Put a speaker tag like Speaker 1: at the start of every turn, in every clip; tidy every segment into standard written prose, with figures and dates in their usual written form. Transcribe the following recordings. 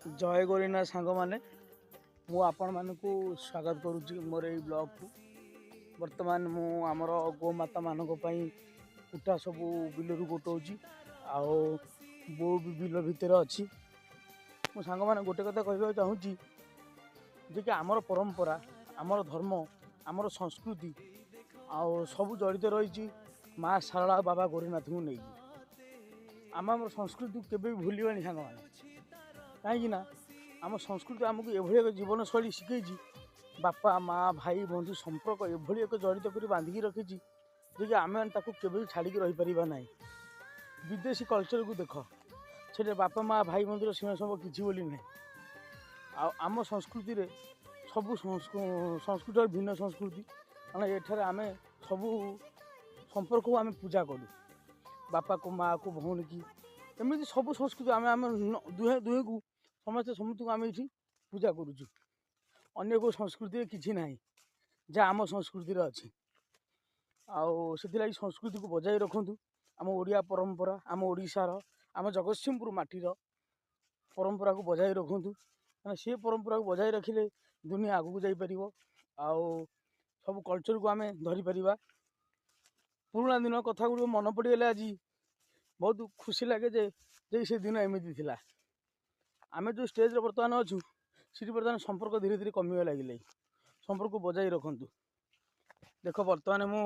Speaker 1: जय गोरीनाथ सांग मैंने मु आपण मानक स्वागत करुच्ची मोर यही ब्लॉग को। बर्तमान मु आमर गोमाता मानक कुटा सब बिलरू गोटाऊँगी आओ बो भी बिल भितर अच्छी। मो सांग मैंने गोटे कथा कहवा चाहूँगी जे कि आमर परंपरा आमर धर्म आमर संस्कृति आउ सब जड़ित रही माँ शारला बाबा गोरीनाथ को नहीं आम संस्कृति के भूलवानी सांग मैंने कहीं आम संस्कृति आमको एभली एक जीवन शैली शिखई बापा माँ भाई बंधु संपर्क एभली एक जड़ित कर बांधिकी रखी जे आम के छाड़िक रहीपर ना। विदेशी कल्चर को देख से बापा माँ भाई बंधुर सीमा सब किसी बोली ना। आम संस्कृति रे सबू संस्कृति भिन्न संस्कृति कारण एठार आम सबू संपर्क को आम पूजा करूँ बापा को माँ को भौणी की एमती सब संस्कृति आम दुहे दुहे को समस्ते समस्त को आम ये पूजा करुचु। अन्य को संस्कृति किसी ना जहाँ आम संस्कृति अच्छी आती संस्कृति को बजाय रखु। आम ओडिया परंपरा आम ओडिशार आम जगतसिंहपुर माटीर परंपरा को बजाय रखु कहना सी परंपरा को बजाय रखिले दुनिया आगू जापर सब कल्चर को आम धरीपर। पुराना दिन कथा गुड़ मन पड़गला आज बहुत खुशी लगे जे से दिन एमती थिला। आम जो स्टेज बर्तमान अच्छु सी बर्तमान संपर्क धीरे धीरे कमिबा लगे संपर्क को बजाय रखु। देख बर्तमान मु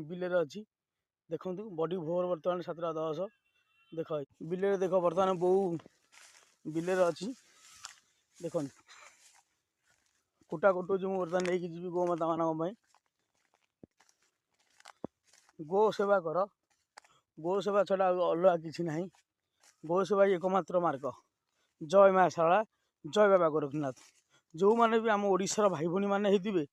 Speaker 1: बिले अच्छी देखु बडी भोर बर्तमान 7:10 देख बिले देख बर्तमान बो बिले अच्छी देख कुटा कुटू जो बर्तमान नहीं जी गोमाता मान गो सेवा कर गो सेवा छड़ा अलग किसी ना। गो सेवा एकमात्र मार्ग। जय माँ शारला जय बाबा गोरखनाथ। जो मैंने भी आम ओडिशार भाई भौणी मैंने होते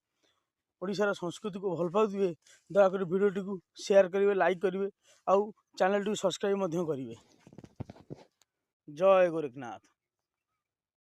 Speaker 1: ओडिशार संस्कृति को भल पाउे दयाकोरी भिडियोटी को शेयर करेंगे लाइक करेंगे आउ चैनल टी सब्सक्राइब करेंगे। जय गोरखनाथ।